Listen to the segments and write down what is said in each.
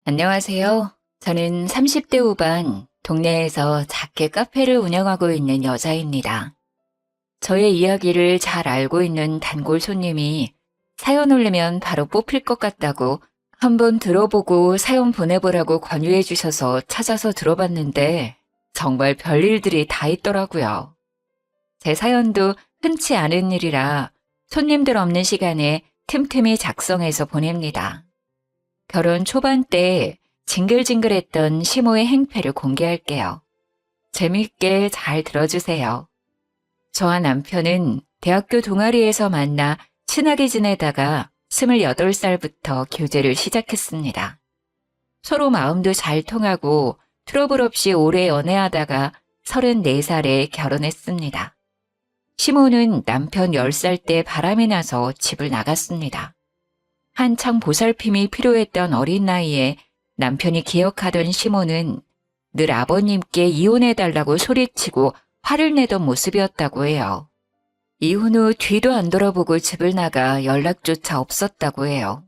안녕하세요. 저는 30대 후반 동네에서 작게 카페를 운영하고 있는 여자입니다. 저의 이야기를 잘 알고 있는 단골 손님이 사연 올리면 바로 뽑힐 것 같다고 한번 들어보고 사연 보내보라고 권유해 주셔서 찾아서 들어봤는데 정말 별일들이 다 있더라고요. 제 사연도 흔치 않은 일이라 손님들 없는 시간에 틈틈이 작성해서 보냅니다. 결혼 초반 때 징글징글했던 시모의 행패를 공개할게요. 재밌게 잘 들어주세요. 저와 남편은 대학교 동아리에서 만나 친하게 지내다가 28살부터 교제를 시작했습니다. 서로 마음도 잘 통하고 트러블 없이 오래 연애하다가 34살에 결혼했습니다. 시모는 남편 10살 때 바람이 나서 집을 나갔습니다. 한창 보살핌이 필요했던 어린 나이에 남편이 기억하던 시모는 늘 아버님께 이혼해달라고 소리치고 화를 내던 모습이었다고 해요. 이혼 후 뒤도 안 돌아보고 집을 나가 연락조차 없었다고 해요.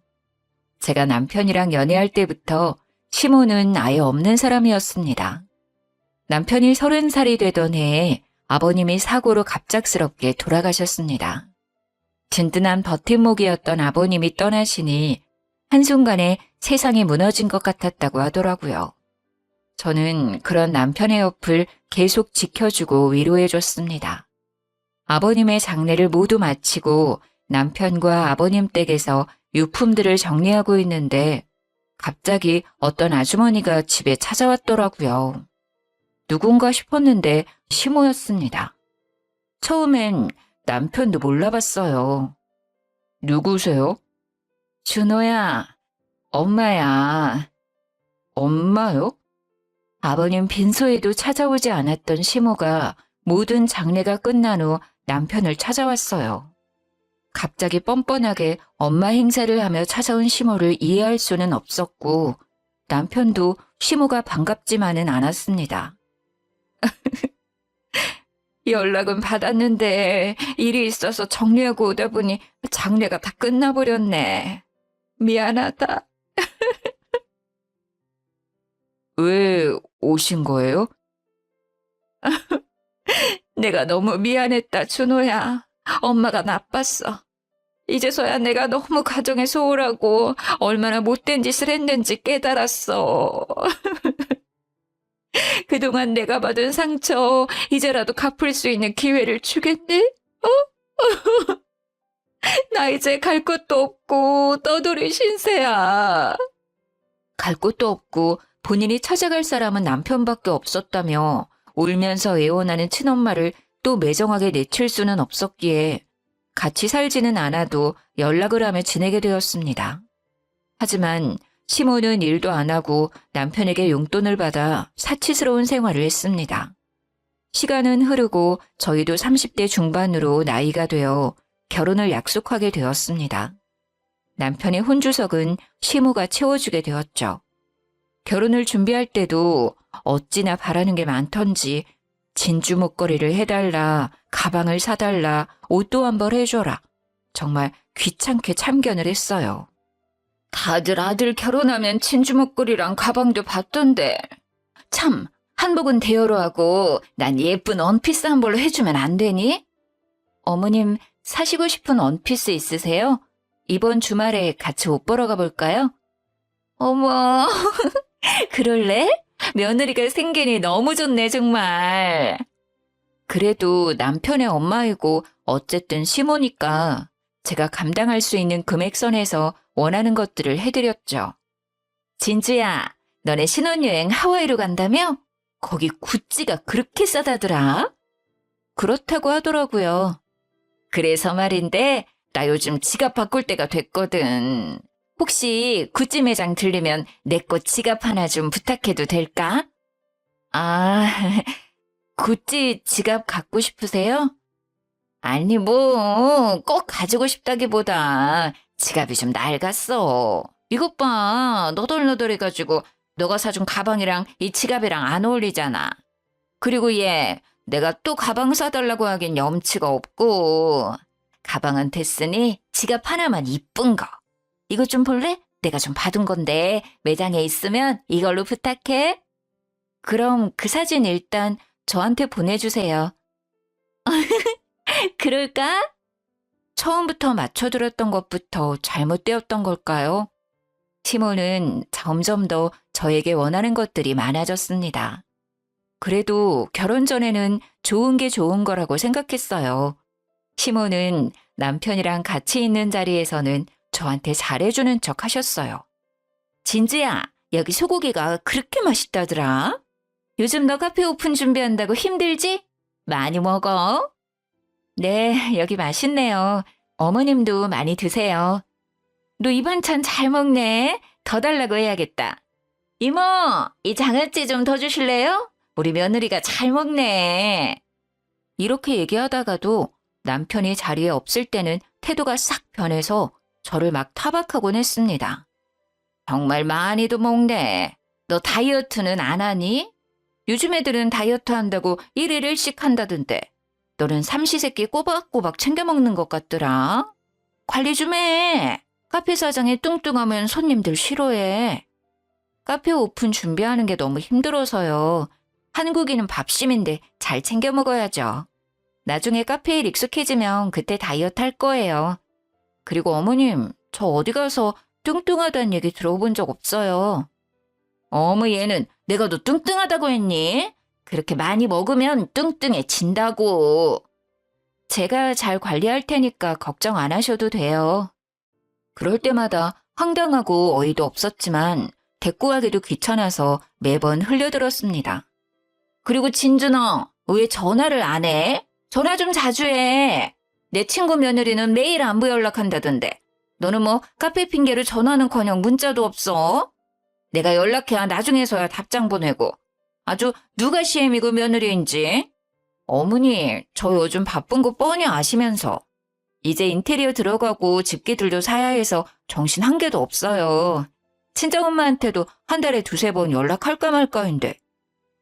제가 남편이랑 연애할 때부터 시모는 아예 없는 사람이었습니다. 남편이 30살이 되던 해에 아버님이 사고로 갑작스럽게 돌아가셨습니다. 든든한 버팀목이었던 아버님이 떠나시니 한순간에 세상이 무너진 것 같았다고 하더라고요. 저는 그런 남편의 옆을 계속 지켜주고 위로해줬습니다. 아버님의 장례를 모두 마치고 남편과 아버님 댁에서 유품들을 정리하고 있는데 갑자기 어떤 아주머니가 집에 찾아왔더라고요. 누군가 싶었는데 시모였습니다. 처음엔 남편도 몰라봤어요. 누구세요? 준호야, 엄마야. 엄마요? 아버님 빈소에도 찾아오지 않았던 시모가 모든 장례가 끝난 후 남편을 찾아왔어요. 갑자기 뻔뻔하게 엄마 행세를 하며 찾아온 시모를 이해할 수는 없었고 남편도 시모가 반갑지만은 않았습니다. 연락은 받았는데 일이 있어서 정리하고 오다 보니 장례가 다 끝나버렸네. 미안하다. 왜 오신 거예요? 내가 너무 미안했다, 준호야. 엄마가 나빴어. 이제서야 내가 너무 가정에 소홀하고 얼마나 못된 짓을 했는지 깨달았어. 그동안 내가 받은 상처 이제라도 갚을 수 있는 기회를 주겠네? 어? 나 이제 갈 곳도 없고 떠돌이 신세야. 갈 곳도 없고 본인이 찾아갈 사람은 남편밖에 없었다며 울면서 애원하는 친엄마를 또 매정하게 내칠 수는 없었기에 같이 살지는 않아도 연락을 하며 지내게 되었습니다. 하지만 시모는 일도 안 하고 남편에게 용돈을 받아 사치스러운 생활을 했습니다. 시간은 흐르고 저희도 30대 중반으로 나이가 되어 결혼을 약속하게 되었습니다. 남편의 혼주석은 시모가 채워주게 되었죠. 결혼을 준비할 때도 어찌나 바라는 게 많던지 진주 목걸이를 해달라, 가방을 사달라, 옷도 한 벌 해줘라. 정말 귀찮게 참견을 했어요. 다들 아들 결혼하면 진주 목걸이랑 가방도 받던데. 참, 한복은 대여로 하고 난 예쁜 원피스 한 벌로 해주면 안 되니? 어머님, 사시고 싶은 원피스 있으세요? 이번 주말에 같이 옷 보러 가볼까요? 어머, 그럴래? 며느리가 생기니 너무 좋네, 정말. 그래도 남편의 엄마이고 어쨌든 시모니까 제가 감당할 수 있는 금액선에서 원하는 것들을 해드렸죠. 진주야, 너네 신혼여행 하와이로 간다며? 거기 구찌가 그렇게 싸다더라? 그렇다고 하더라고요. 그래서 말인데 나 요즘 지갑 바꿀 때가 됐거든. 혹시 구찌 매장 들리면 내 거 지갑 하나 좀 부탁해도 될까? 아, 구찌 지갑 갖고 싶으세요? 아니 뭐 꼭 가지고 싶다기보다 지갑이 좀 낡았어. 이것 봐, 너덜너덜해가지고 너가 사준 가방이랑 이 지갑이랑 안 어울리잖아. 그리고 얘 내가 또 가방 사달라고 하긴 염치가 없고 가방은 됐으니 지갑 하나만 이쁜 거. 이거 좀 볼래? 내가 좀 받은 건데 매장에 있으면 이걸로 부탁해. 그럼 그 사진 일단 저한테 보내주세요. 그럴까? 처음부터 맞춰들었던 것부터 잘못되었던 걸까요? 시몬은 점점 더 저에게 원하는 것들이 많아졌습니다. 그래도 결혼 전에는 좋은 게 좋은 거라고 생각했어요. 시몬은 남편이랑 같이 있는 자리에서는 저한테 잘해주는 척 하셨어요. 진지야, 여기 소고기가 그렇게 맛있다더라. 요즘 너 카페 오픈 준비한다고 힘들지? 많이 먹어. 네, 여기 맛있네요. 어머님도 많이 드세요. 너 이 반찬 잘 먹네. 더 달라고 해야겠다. 이모, 이 장아찌 좀 더 주실래요? 우리 며느리가 잘 먹네. 이렇게 얘기하다가도 남편이 자리에 없을 때는 태도가 싹 변해서 저를 막 타박하곤 했습니다. 정말 많이도 먹네. 너 다이어트는 안 하니? 요즘 애들은 다이어트 한다고 1일 1식 한다던데. 너는 삼시세끼 꼬박꼬박 챙겨 먹는 것 같더라. 관리 좀 해. 카페 사장이 뚱뚱하면 손님들 싫어해. 카페 오픈 준비하는 게 너무 힘들어서요. 한국인은 밥심인데 잘 챙겨 먹어야죠. 나중에 카페에 익숙해지면 그때 다이어트 할 거예요. 그리고 어머님, 저 어디 가서 뚱뚱하다는 얘기 들어본 적 없어요. 어머 얘는 내가 너 뚱뚱하다고 했니? 그렇게 많이 먹으면 뚱뚱해진다고. 제가 잘 관리할 테니까 걱정 안 하셔도 돼요. 그럴 때마다 황당하고 어이도 없었지만 대꾸하기도 귀찮아서 매번 흘려들었습니다. 그리고 진준아, 왜 전화를 안 해? 전화 좀 자주 해. 내 친구 며느리는 매일 안부 연락한다던데. 너는 뭐 카페 핑계로 전화는커녕 문자도 없어? 내가 연락해야 나중에서야 답장 보내고. 아주 누가 시엠이고 며느리인지. 어머니, 저 요즘 바쁜 거 뻔히 아시면서. 이제 인테리어 들어가고 집기들도 사야 해서 정신 한 개도 없어요. 친정엄마한테도 한 달에 2-3번 연락할까 말까인데.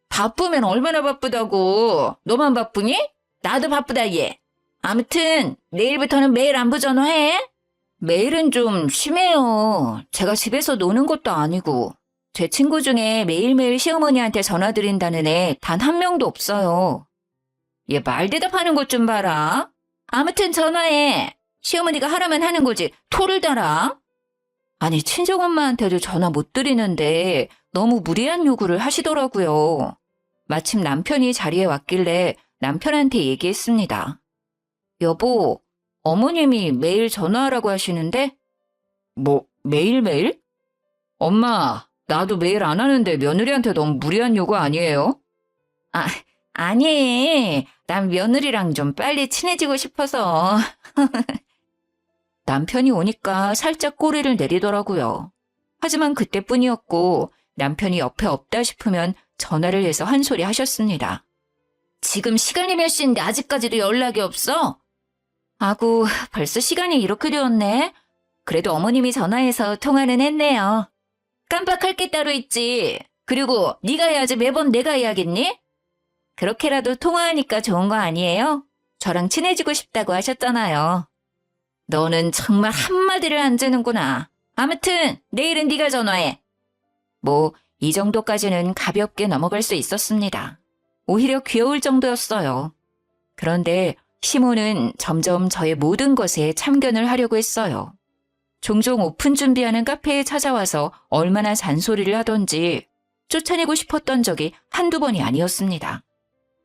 바쁘면 얼마나 바쁘다고. 너만 바쁘니? 나도 바쁘다 얘. 아무튼 내일부터는 매일 안부 전화해. 매일은 좀 심해요. 제가 집에서 노는 것도 아니고. 제 친구 중에 매일매일 시어머니한테 전화드린다는 애 단 한 명도 없어요. 얘 말 대답하는 것 좀 봐라. 아무튼 전화해. 시어머니가 하라면 하는 거지. 토를 달아. 아니 친정엄마한테도 전화 못 드리는데 너무 무리한 요구를 하시더라고요. 마침 남편이 자리에 왔길래 남편한테 얘기했습니다. 여보, 어머님이 매일 전화하라고 하시는데? 뭐 매일매일? 엄마, 나도 매일 안 하는데 며느리한테 너무 무리한 요구 아니에요? 아니, 난 며느리랑 좀 빨리 친해지고 싶어서. 남편이 오니까 살짝 꼬리를 내리더라고요. 하지만 그때뿐이었고 남편이 옆에 없다 싶으면 전화를 해서 한 소리 하셨습니다. 지금 시간이 몇 시인데 아직까지도 연락이 없어? 아구, 벌써 시간이 이렇게 되었네. 그래도 어머님이 전화해서 통화는 했네요. 깜빡할 게 따로 있지. 그리고 네가 해야지 매번 내가 해야겠니? 그렇게라도 통화하니까 좋은 거 아니에요? 저랑 친해지고 싶다고 하셨잖아요. 너는 정말 한마디를 안 주는구나. 아무튼 내일은 네가 전화해. 뭐 이 정도까지는 가볍게 넘어갈 수 있었습니다. 오히려 귀여울 정도였어요. 그런데 시몬은 점점 저의 모든 것에 참견을 하려고 했어요. 종종 오픈 준비하는 카페에 찾아와서 얼마나 잔소리를 하던지 쫓아내고 싶었던 적이 한두 번이 아니었습니다.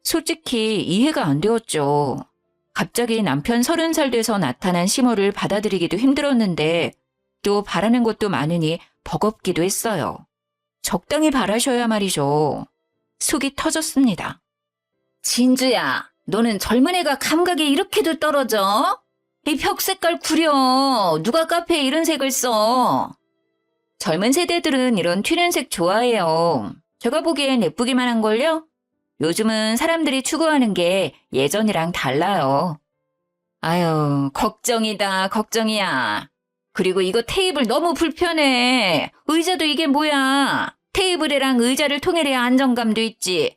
솔직히 이해가 안 되었죠. 갑자기 남편 30살 돼서 나타난 시모를 받아들이기도 힘들었는데 또 바라는 것도 많으니 버겁기도 했어요. 적당히 바라셔야 말이죠. 속이 터졌습니다. 진주야, 너는 젊은 애가 감각이 이렇게도 떨어져? 이 벽 색깔 구려. 누가 카페에 이런 색을 써? 젊은 세대들은 이런 튀는 색 좋아해요. 제가 보기엔 예쁘기만 한걸요? 요즘은 사람들이 추구하는 게 예전이랑 달라요. 아유, 걱정이다, 걱정이야. 그리고 이거 테이블 너무 불편해. 의자도 이게 뭐야. 테이블이랑 의자를 통일해야 안정감도 있지.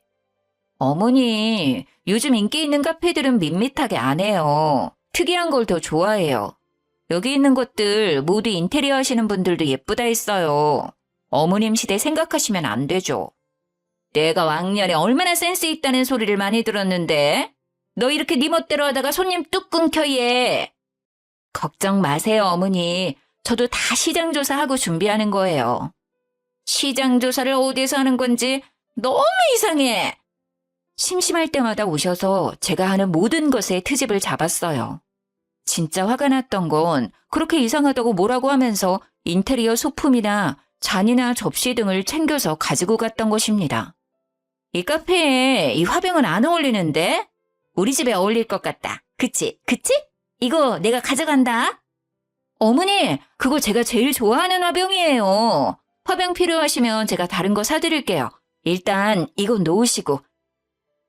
어머니, 요즘 인기 있는 카페들은 밋밋하게 안 해요. 특이한 걸 더 좋아해요. 여기 있는 것들 모두 인테리어 하시는 분들도 예쁘다 했어요. 어머님 시대 생각하시면 안 되죠. 내가 왕년에 얼마나 센스 있다는 소리를 많이 들었는데 너 이렇게 네 멋대로 하다가 손님 뚝 끊겨 얘. 걱정 마세요 어머니. 저도 다 시장 조사하고 준비하는 거예요. 시장 조사를 어디서 하는 건지 너무 이상해. 심심할 때마다 오셔서 제가 하는 모든 것에 트집을 잡았어요. 진짜 화가 났던 건 그렇게 이상하다고 뭐라고 하면서 인테리어 소품이나 잔이나 접시 등을 챙겨서 가지고 갔던 것입니다. 이 카페에 이 화병은 안 어울리는데? 우리 집에 어울릴 것 같다. 그치? 그치? 이거 내가 가져간다. 어머니, 그거 제가 제일 좋아하는 화병이에요. 화병 필요하시면 제가 다른 거 사드릴게요. 일단 이거 놓으시고.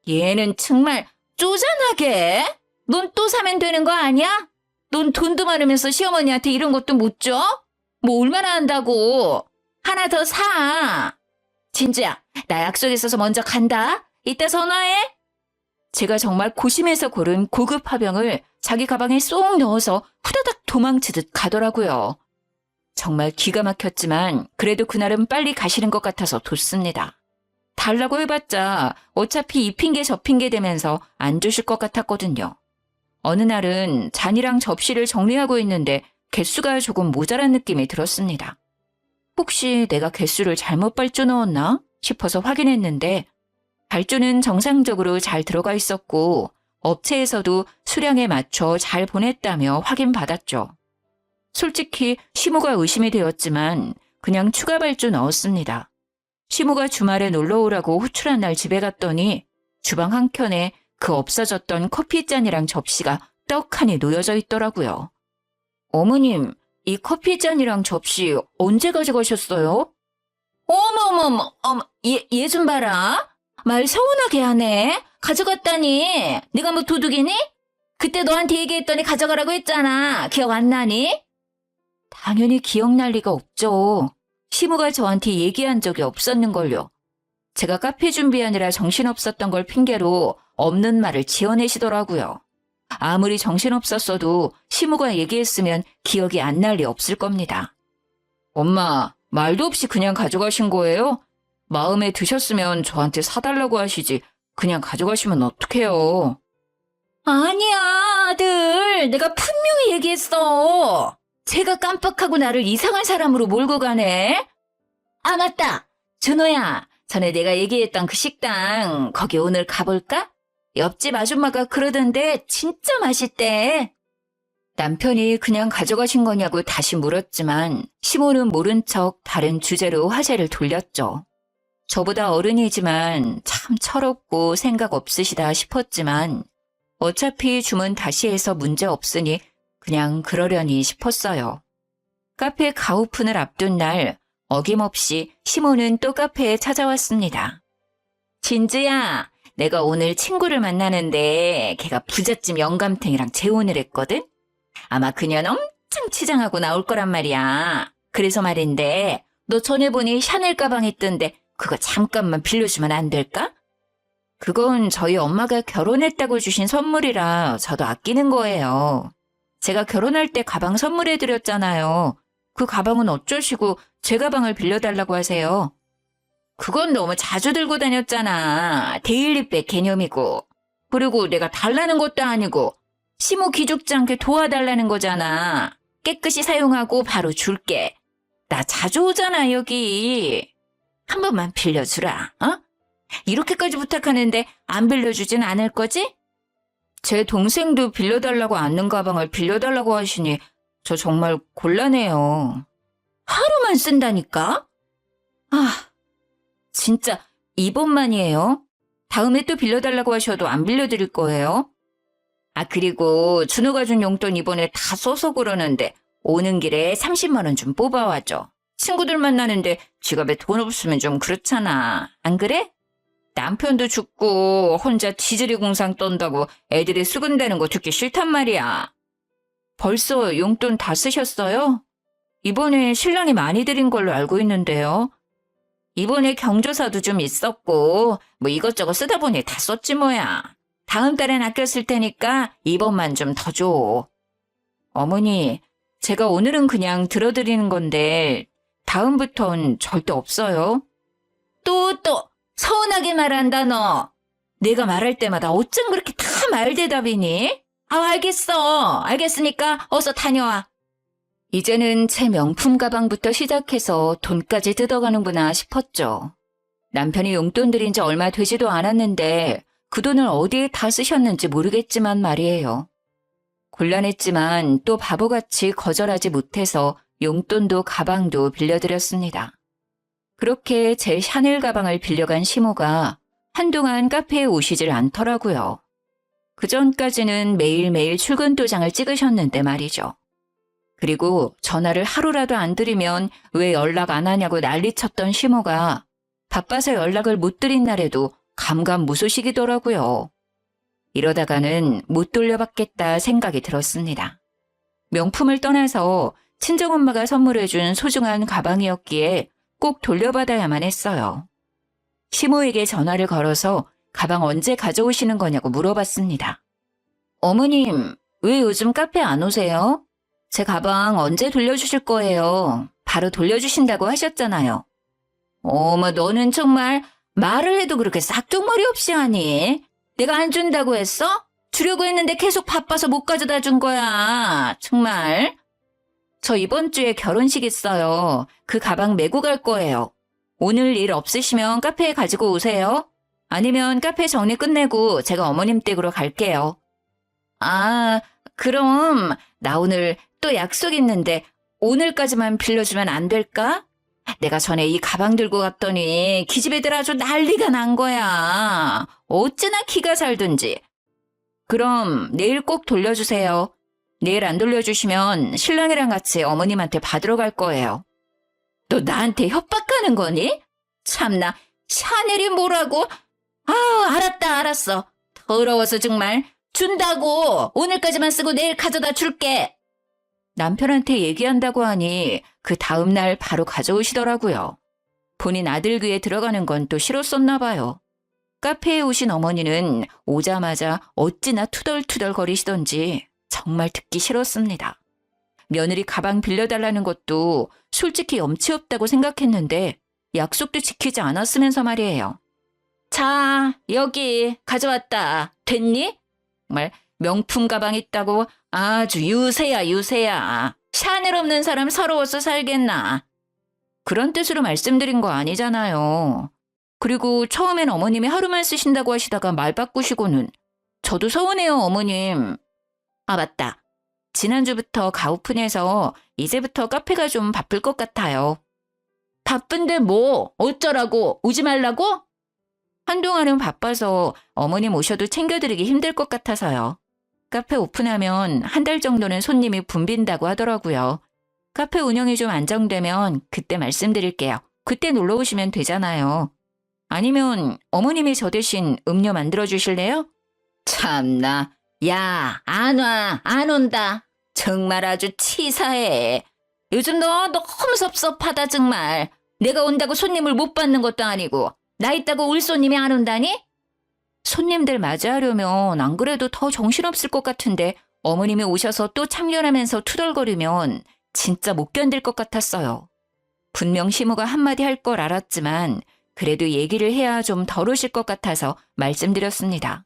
얘는 정말 쪼잔하게. 넌 또 사면 되는 거 아니야? 넌 돈도 많으면서 시어머니한테 이런 것도 못 줘? 뭐 얼마나 한다고. 하나 더 사. 진주야, 나 약속 있어서 먼저 간다. 이따 전화해. 제가 정말 고심해서 고른 고급 화병을 자기 가방에 쏙 넣어서 후다닥 도망치듯 가더라고요. 정말 기가 막혔지만 그래도 그날은 빨리 가시는 것 같아서 뒀습니다. 달라고 해봤자 어차피 이 핑계 저 핑계 대면서 안 주실 것 같았거든요. 어느 날은 잔이랑 접시를 정리하고 있는데 개수가 조금 모자란 느낌이 들었습니다. 혹시 내가 개수를 잘못 발주 넣었나 싶어서 확인했는데 발주는 정상적으로 잘 들어가 있었고 업체에서도 수량에 맞춰 잘 보냈다며 확인받았죠. 솔직히 시모가 의심이 되었지만 그냥 추가 발주 넣었습니다. 시모가 주말에 놀러오라고 호출한 날 집에 갔더니 주방 한켠에 그 없어졌던 커피잔이랑 접시가 떡하니 놓여져 있더라고요. 어머님, 이 커피잔이랑 접시 언제 가져가셨어요? 어머머머, 얘 좀 봐라. 말 서운하게 하네. 가져갔다니. 네가 뭐 도둑이니? 그때 너한테 얘기했더니 가져가라고 했잖아. 기억 안 나니? 당연히 기억날 리가 없죠. 시무가 저한테 얘기한 적이 없었는걸요. 제가 카페 준비하느라 정신없었던 걸 핑계로 없는 말을 지어내시더라고요. 아무리 정신없었어도 시무가 얘기했으면 기억이 안 날 리 없을 겁니다. 엄마, 말도 없이 그냥 가져가신 거예요? 마음에 드셨으면 저한테 사달라고 하시지 그냥 가져가시면 어떡해요? 아니야, 아들. 내가 분명히 얘기했어. 제가 깜빡하고 나를 이상한 사람으로 몰고 가네. 아, 맞다. 준호야, 전에 내가 얘기했던 그 식당 거기 오늘 가볼까? 옆집 아줌마가 그러던데 진짜 맛있대. 남편이 그냥 가져가신 거냐고 다시 물었지만 시모는 모른 척 다른 주제로 화제를 돌렸죠. 저보다 어른이지만 참 철없고 생각 없으시다 싶었지만 어차피 주문 다시 해서 문제 없으니 그냥 그러려니 싶었어요. 카페 가오픈을 앞둔 날 어김없이 시모는 또 카페에 찾아왔습니다. 진주야, 내가 오늘 친구를 만나는데 걔가 부잣집 영감탱이랑 재혼을 했거든? 아마 그년 엄청 치장하고 나올 거란 말이야. 그래서 말인데 너 전에 보니 샤넬 가방 있던데 그거 잠깐만 빌려주면 안 될까? 그건 저희 엄마가 결혼했다고 주신 선물이라 저도 아끼는 거예요. 제가 결혼할 때 가방 선물해드렸잖아요. 그 가방은 어쩌시고 제 가방을 빌려달라고 하세요. 그건 너무 자주 들고 다녔잖아. 데일리백 개념이고. 그리고 내가 달라는 것도 아니고 시모 기죽지 않게 도와달라는 거잖아. 깨끗이 사용하고 바로 줄게. 나 자주 오잖아 여기. 한 번만 빌려주라. 어? 이렇게까지 부탁하는데 안 빌려주진 않을 거지? 제 동생도 빌려달라고 않는 가방을 빌려달라고 하시니 저 정말 곤란해요. 하루만 쓴다니까? 아, 진짜 이번만이에요. 다음에 또 빌려달라고 하셔도 안 빌려드릴 거예요. 아, 그리고 준호가 준 용돈 이번에 다 써서 그러는데 오는 길에 30만 원 좀 뽑아와줘. 친구들 만나는데 지갑에 돈 없으면 좀 그렇잖아. 안 그래? 남편도 죽고 혼자 지지리 공상 떤다고 애들이 수근대는 거 듣기 싫단 말이야. 벌써 용돈 다 쓰셨어요? 이번에 신랑이 많이 드린 걸로 알고 있는데요. 이번에 경조사도 좀 있었고 뭐 이것저것 쓰다 보니 다 썼지 뭐야. 다음 달엔 아껴 쓸 테니까 이번만 좀 더 줘. 어머니, 제가 오늘은 그냥 들어드리는 건데 다음부턴 절대 없어요. 또 서운하게 말한다 너. 내가 말할 때마다 어쩜 그렇게 다 말대답이니? 알겠으니까 어서 다녀와. 이제는 제 명품 가방부터 시작해서 돈까지 뜯어가는구나 싶었죠. 남편이 용돈 드린 지 얼마 되지도 않았는데 그 돈을 어디에 다 쓰셨는지 모르겠지만 말이에요. 곤란했지만 또 바보같이 거절하지 못해서 용돈도 가방도 빌려드렸습니다. 그렇게 제 샤넬 가방을 빌려간 시모가 한동안 카페에 오시질 않더라고요. 그전까지는 매일매일 출근 도장을 찍으셨는데 말이죠. 그리고 전화를 하루라도 안 드리면 왜 연락 안 하냐고 난리쳤던 시모가 바빠서 연락을 못 드린 날에도 감감무소식이더라고요. 이러다가는 못 돌려받겠다 생각이 들었습니다. 명품을 떠나서 친정엄마가 선물해준 소중한 가방이었기에 꼭 돌려받아야만 했어요. 시모에게 전화를 걸어서 가방 언제 가져오시는 거냐고 물어봤습니다. 어머님, 왜 요즘 카페 안 오세요? 제 가방 언제 돌려주실 거예요? 바로 돌려주신다고 하셨잖아요. 어머, 너는 정말 말을 해도 그렇게 싹둑머리 없이 하니? 내가 안 준다고 했어? 주려고 했는데 계속 바빠서 못 가져다 준 거야. 정말. 저 이번 주에 결혼식 있어요. 그 가방 메고 갈 거예요. 오늘 일 없으시면 카페에 가지고 오세요. 아니면 카페 정리 끝내고 제가 어머님 댁으로 갈게요. 아, 그럼 나 오늘 또 약속 있는데 오늘까지만 빌려주면 안 될까? 내가 전에 이 가방 들고 갔더니 기집애들 아주 난리가 난 거야. 어찌나 기가 살든지. 그럼 내일 꼭 돌려주세요. 내일 안 돌려주시면 신랑이랑 같이 어머님한테 받으러 갈 거예요. 너 나한테 협박하는 거니? 참나, 샤넬이 뭐라고? 알았어. 더러워서 정말. 준다고. 오늘까지만 쓰고 내일 가져다 줄게. 남편한테 얘기한다고 하니 그 다음날 바로 가져오시더라고요. 본인 아들 귀에 들어가는 건 또 싫었었나 봐요. 카페에 오신 어머니는 오자마자 어찌나 투덜투덜 거리시던지 정말 듣기 싫었습니다. 며느리 가방 빌려달라는 것도 솔직히 염치 없다고 생각했는데 약속도 지키지 않았으면서 말이에요. 자, 여기 가져왔다. 됐니? 정말 명품 가방 있다고 아주 유세야. 샤넬 없는 사람 서러워서 살겠나. 그런 뜻으로 말씀드린 거 아니잖아요. 그리고 처음엔 어머님이 하루만 쓰신다고 하시다가 말 바꾸시고는 저도 서운해요, 어머님. 맞다. 지난주부터 가오픈해서 이제부터 카페가 좀 바쁠 것 같아요. 바쁜데 뭐 어쩌라고? 오지 말라고? 한동안은 바빠서 어머님 오셔도 챙겨드리기 힘들 것 같아서요. 카페 오픈하면 한 달 정도는 손님이 붐빈다고 하더라고요. 카페 운영이 좀 안정되면 그때 말씀드릴게요. 그때 놀러 오시면 되잖아요. 아니면 어머님이 저 대신 음료 만들어 주실래요? 참나. 야, 안 온다. 정말 아주 치사해. 요즘 너 너무 섭섭하다 정말. 내가 온다고 손님을 못 받는 것도 아니고 나 있다고 올 손님이 안 온다니? 손님들 맞이하려면 안 그래도 더 정신없을 것 같은데 어머님이 오셔서 또 참견하면서 투덜거리면 진짜 못 견딜 것 같았어요. 분명 시모가 한마디 할 걸 알았지만 그래도 얘기를 해야 좀 덜 오실 것 같아서 말씀드렸습니다.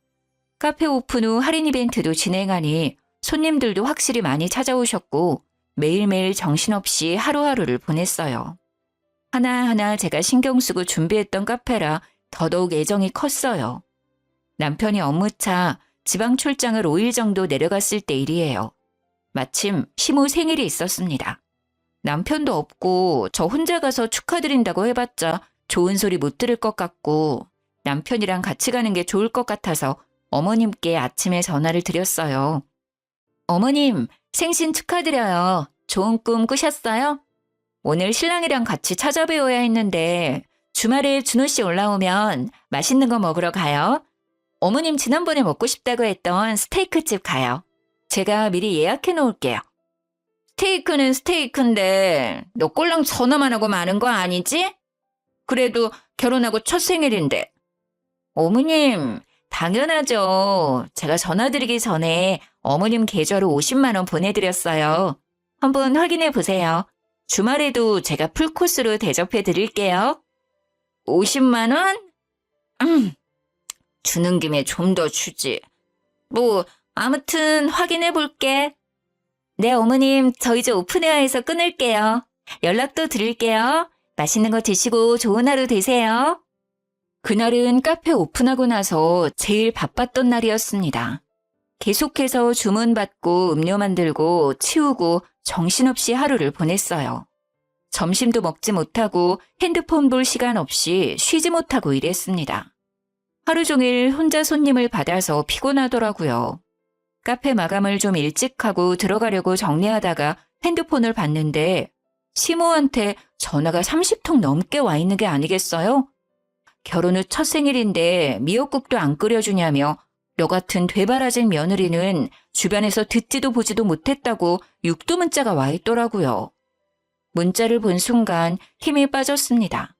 카페 오픈 후 할인 이벤트도 진행하니 손님들도 확실히 많이 찾아오셨고 매일매일 정신없이 하루하루를 보냈어요. 하나하나 제가 신경 쓰고 준비했던 카페라 더더욱 애정이 컸어요. 남편이 업무차 지방 출장을 5일 정도 내려갔을 때 일이에요. 마침 시모 생일이 있었습니다. 남편도 없고 저 혼자 가서 축하드린다고 해봤자 좋은 소리 못 들을 것 같고 남편이랑 같이 가는 게 좋을 것 같아서 어머님께 아침에 전화를 드렸어요. 어머님, 생신 축하드려요. 좋은 꿈 꾸셨어요? 오늘 신랑이랑 같이 찾아뵈어야 했는데 주말에 준호 씨 올라오면 맛있는 거 먹으러 가요. 어머님 지난번에 먹고 싶다고 했던 스테이크집 가요. 제가 미리 예약해 놓을게요. 스테이크는 스테이크인데 너 꼴랑 전화만 하고 마는 거 아니지? 그래도 결혼하고 첫 생일인데. 어머님, 당연하죠. 제가 전화드리기 전에 어머님 계좌로 50만 원 보내드렸어요. 한번 확인해 보세요. 주말에도 제가 풀코스로 대접해 드릴게요. 50만 원? 주는 김에 좀 더 주지. 뭐 아무튼 확인해 볼게. 네, 어머님, 저 이제 오픈에어에서 끊을게요. 연락도 드릴게요. 맛있는 거 드시고 좋은 하루 되세요. 그날은 카페 오픈하고 나서 제일 바빴던 날이었습니다. 계속해서 주문받고 음료 만들고 치우고 정신없이 하루를 보냈어요. 점심도 먹지 못하고 핸드폰 볼 시간 없이 쉬지 못하고 일했습니다. 하루 종일 혼자 손님을 받아서 피곤하더라고요. 카페 마감을 좀 일찍 하고 들어가려고 정리하다가 핸드폰을 봤는데 시모한테 전화가 30통 넘게 와 있는 게 아니겠어요? 결혼 후 첫 생일인데 미역국도 안 끓여주냐며 너 같은 되바라진 며느리는 주변에서 듣지도 보지도 못했다고 육두 문자가 와 있더라고요. 문자를 본 순간 힘이 빠졌습니다.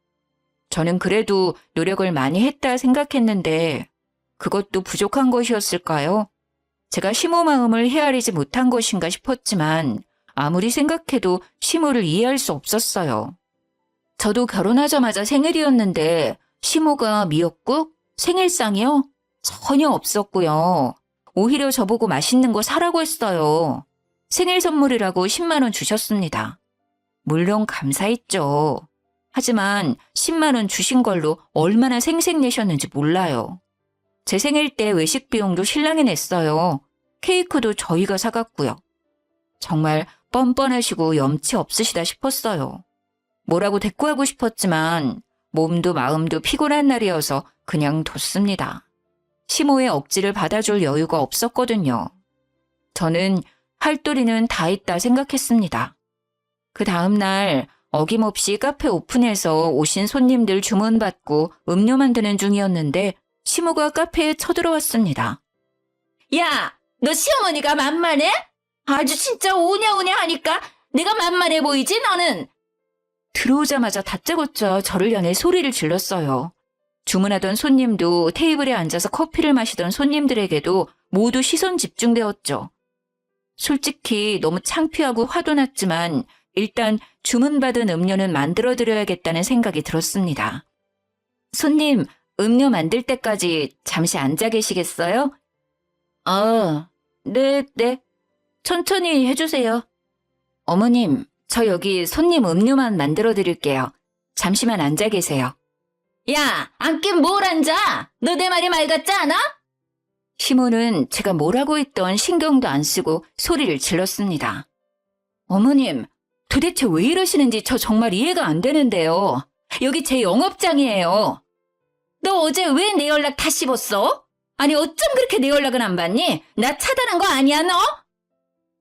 저는 그래도 노력을 많이 했다 생각했는데 그것도 부족한 것이었을까요? 제가 시모 마음을 헤아리지 못한 것인가 싶었지만 아무리 생각해도 시모를 이해할 수 없었어요. 저도 결혼하자마자 생일이었는데 시모가 미역국? 생일상이요? 전혀 없었고요. 오히려 저보고 맛있는 거 사라고 했어요. 생일 선물이라고 10만 원 주셨습니다. 물론 감사했죠. 하지만 10만 원 주신 걸로 얼마나 생색내셨는지 몰라요. 제 생일 때 외식 비용도 신랑이 냈어요. 케이크도 저희가 사갔고요. 정말 뻔뻔하시고 염치 없으시다 싶었어요. 뭐라고 대꾸하고 싶었지만 몸도 마음도 피곤한 날이어서 그냥 뒀습니다. 시모의 억지를 받아줄 여유가 없었거든요. 저는 할도리는 다 했다 생각했습니다. 그 다음 날 어김없이 카페 오픈해서 오신 손님들 주문받고 음료 만드는 중이었는데 시모가 카페에 쳐들어왔습니다. 야, 너 시어머니가 만만해? 아주 진짜 오냐오냐 하니까 내가 만만해 보이지 너는? 들어오자마자 다짜고짜 저를 향해 소리를 질렀어요. 주문하던 손님도 테이블에 앉아서 커피를 마시던 손님들에게도 모두 시선 집중되었죠. 솔직히 너무 창피하고 화도 났지만 일단 주문받은 음료는 만들어드려야겠다는 생각이 들었습니다. 손님, 음료 만들 때까지 잠시 앉아 계시겠어요? 네. 천천히 해주세요. 어머님, 저 여기 손님 음료만 만들어 드릴게요. 잠시만 앉아 계세요. 야, 앉긴 뭘 앉아? 너 내 말이 말 같지 않아? 시모는 제가 뭐라고 했던 신경도 안 쓰고 소리를 질렀습니다. 어머님, 도대체 왜 이러시는지 저 정말 이해가 안 되는데요. 여기 제 영업장이에요. 너 어제 왜 내 연락 다 씹었어? 아니 어쩜 그렇게 내 연락은 안 받니? 나 차단한 거 아니야 너?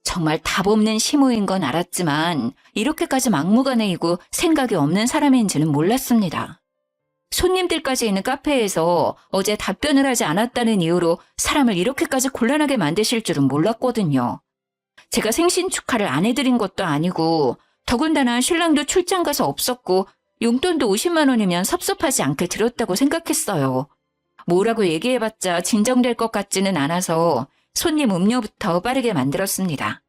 정말 답 없는 시모인 건 알았지만 이렇게까지 막무가내이고 생각이 없는 사람인지는 몰랐습니다. 손님들까지 있는 카페에서 어제 답변을 하지 않았다는 이유로 사람을 이렇게까지 곤란하게 만드실 줄은 몰랐거든요. 제가 생신 축하를 안 해드린 것도 아니고 더군다나 신랑도 출장 가서 없었고 용돈도 50만 원이면 섭섭하지 않게 드렸다고 생각했어요. 뭐라고 얘기해봤자 진정될 것 같지는 않아서 손님 음료부터 빠르게 만들었습니다.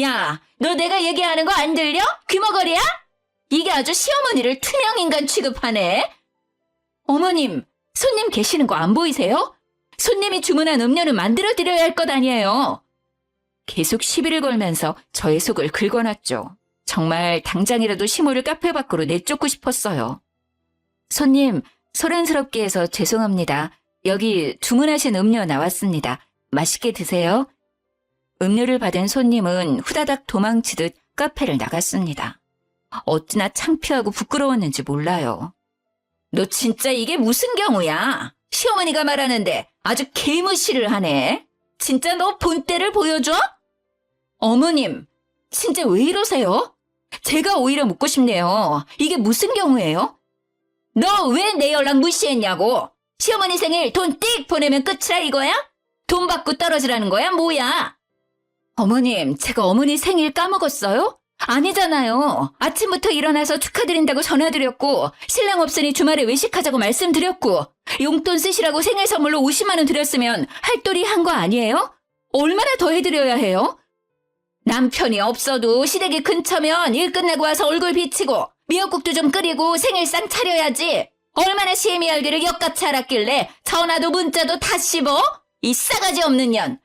야, 너 내가 얘기하는 거 안 들려? 귀머거리야? 이게 아주 시어머니를 투명인간 취급하네. 어머님, 손님 계시는 거 안 보이세요? 손님이 주문한 음료는 만들어드려야 할 것 아니에요. 계속 시비를 걸면서 저의 속을 긁어놨죠. 정말 당장이라도 시모를 카페 밖으로 내쫓고 싶었어요. 손님, 소란스럽게 해서 죄송합니다. 여기 주문하신 음료 나왔습니다. 맛있게 드세요. 음료를 받은 손님은 후다닥 도망치듯 카페를 나갔습니다. 어찌나 창피하고 부끄러웠는지 몰라요. 너 진짜 이게 무슨 경우야? 시어머니가 말하는데 아주 개무시를 하네. 진짜 너 본때를 보여줘? 어머님, 진짜 왜 이러세요? 제가 오히려 묻고 싶네요. 이게 무슨 경우예요? 너 왜 내 연락 무시했냐고? 시어머니 생일 돈 띡 보내면 끝이라 이거야? 돈 받고 떨어지라는 거야? 뭐야? 어머님, 제가 어머니 생일 까먹었어요? 아니잖아요. 아침부터 일어나서 축하드린다고 전화드렸고 신랑 없으니 주말에 외식하자고 말씀드렸고 용돈 쓰시라고 생일 선물로 50만 원 드렸으면 할도리 한 거 아니에요? 얼마나 더 해드려야 해요? 남편이 없어도 시댁이 근처면 일 끝나고 와서 얼굴 비치고 미역국도 좀 끓이고 생일상 차려야지. 얼마나 시애미 알기를 역같이 알았길래 전화도 문자도 다 씹어? 이 싸가지 없는 년.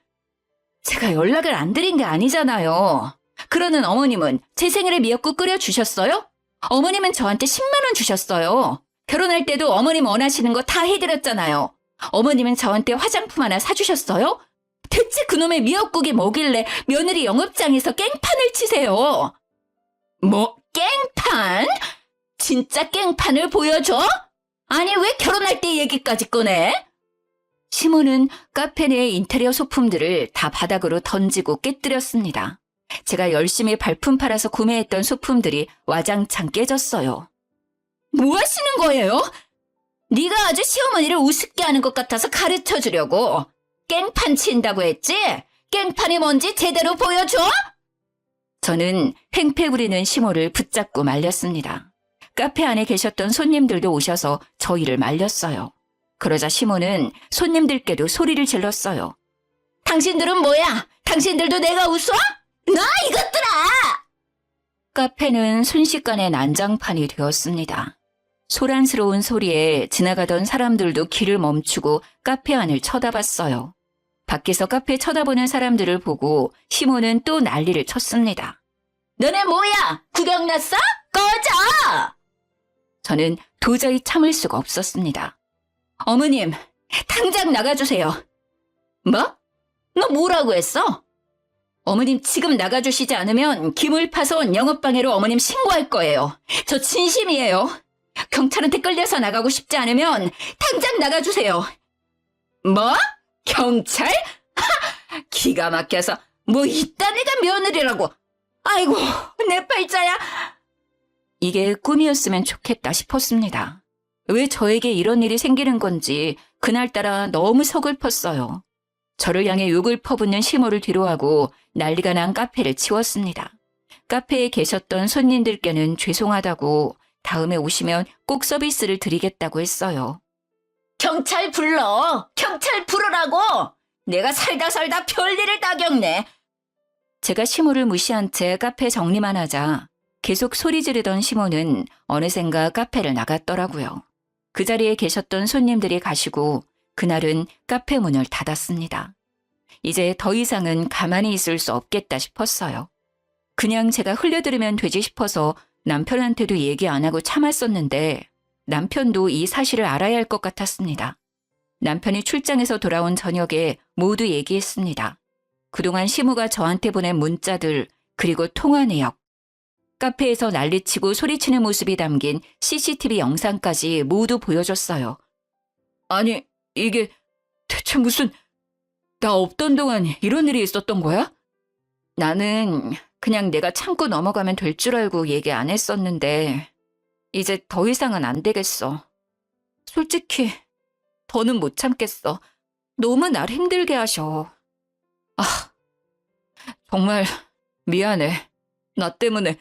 제가 연락을 안 드린 게 아니잖아요. 그러는 어머님은 제 생일에 미역국 끓여주셨어요? 어머님은 저한테 10만 원 주셨어요. 결혼할 때도 어머님 원하시는 거 다 해드렸잖아요. 어머님은 저한테 화장품 하나 사주셨어요? 대체 그놈의 미역국이 뭐길래 며느리 영업장에서 깽판을 치세요? 뭐 깽판? 진짜 깽판을 보여줘? 아니 왜 결혼할 때 얘기까지 꺼내? 시모는 카페 내 인테리어 소품들을 다 바닥으로 던지고 깨뜨렸습니다. 제가 열심히 발품 팔아서 구매했던 소품들이 와장창 깨졌어요. 뭐 하시는 거예요? 네가 아주 시어머니를 우습게 하는 것 같아서 가르쳐주려고. 깽판 친다고 했지? 깽판이 뭔지 제대로 보여줘? 저는 횡패 부리는 시모를 붙잡고 말렸습니다. 카페 안에 계셨던 손님들도 오셔서 저희를 말렸어요. 그러자 시모는 손님들께도 소리를 질렀어요. 당신들은 뭐야? 당신들도 내가 웃어? 나 이것들아! 카페는 순식간에 난장판이 되었습니다. 소란스러운 소리에 지나가던 사람들도 길을 멈추고 카페 안을 쳐다봤어요. 밖에서 카페 쳐다보는 사람들을 보고 시모는 또 난리를 쳤습니다. 너네 뭐야? 구경 났어? 꺼져! 저는 도저히 참을 수가 없었습니다. 어머님, 당장 나가주세요. 뭐? 너 뭐라고 했어? 어머님 지금 나가주시지 않으면 기물파손 영업방해로 어머님 신고할 거예요. 저 진심이에요. 경찰한테 끌려서 나가고 싶지 않으면 당장 나가주세요. 뭐? 경찰? 하! 기가 막혀서 뭐 이딴 애가 며느리라고. 아이고 내 팔자야. 이게 꿈이었으면 좋겠다 싶었습니다. 왜 저에게 이런 일이 생기는 건지 그날따라 너무 서글펐어요. 저를 향해 욕을 퍼붓는 시모를 뒤로하고 난리가 난 카페를 치웠습니다. 카페에 계셨던 손님들께는 죄송하다고 다음에 오시면 꼭 서비스를 드리겠다고 했어요. 경찰 불러! 경찰 부르라고! 내가 살다 별일을 다 겪네. 제가 시모를 무시한 채 카페 정리만 하자 계속 소리 지르던 시모는 어느샌가 카페를 나갔더라고요. 그 자리에 계셨던 손님들이 가시고 그날은 카페 문을 닫았습니다. 이제 더 이상은 가만히 있을 수 없겠다 싶었어요. 그냥 제가 흘려들으면 되지 싶어서 남편한테도 얘기 안 하고 참았었는데 남편도 이 사실을 알아야 할 것 같았습니다. 남편이 출장에서 돌아온 저녁에 모두 얘기했습니다. 그동안 시모가 저한테 보낸 문자들 그리고 통화 내역, 카페에서 난리치고 소리치는 모습이 담긴 CCTV 영상까지 모두 보여줬어요. 아니 이게 대체 무슨 나 없던 동안 이런 일이 있었던 거야? 나는 그냥 내가 참고 넘어가면 될 줄 알고 얘기 안 했었는데 이제 더 이상은 안 되겠어. 솔직히 더는 못 참겠어. 너무 날 힘들게 하셔. 아, 정말 미안해. 나 때문에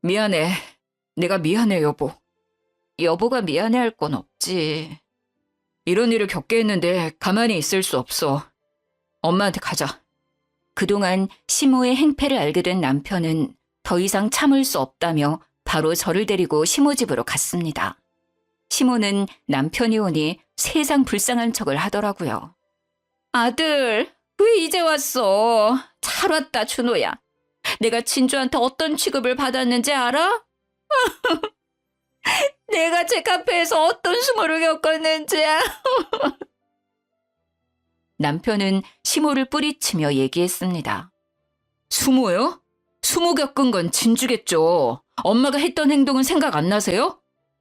미안해. 내가 미안해 여보. 여보가 미안해할 건 없지. 이런 일을 겪게 했는데 가만히 있을 수 없어. 엄마한테 가자. 그동안 시모의 행패를 알게 된 남편은 더 이상 참을 수 없다며 바로 저를 데리고 시모 집으로 갔습니다. 시모는 남편이 오니 세상 불쌍한 척을 하더라고요. 아들, 왜 이제 왔어? 잘 왔다, 준호야. 내가 진주한테 어떤 취급을 받았는지 알아? 내가 제 카페에서 어떤 수모를 겪었는지. 남편은 시모를 뿌리치며 얘기했습니다. 수모요? 수모 겪은 건 진주겠죠. 엄마가 했던 행동은 생각 안 나세요?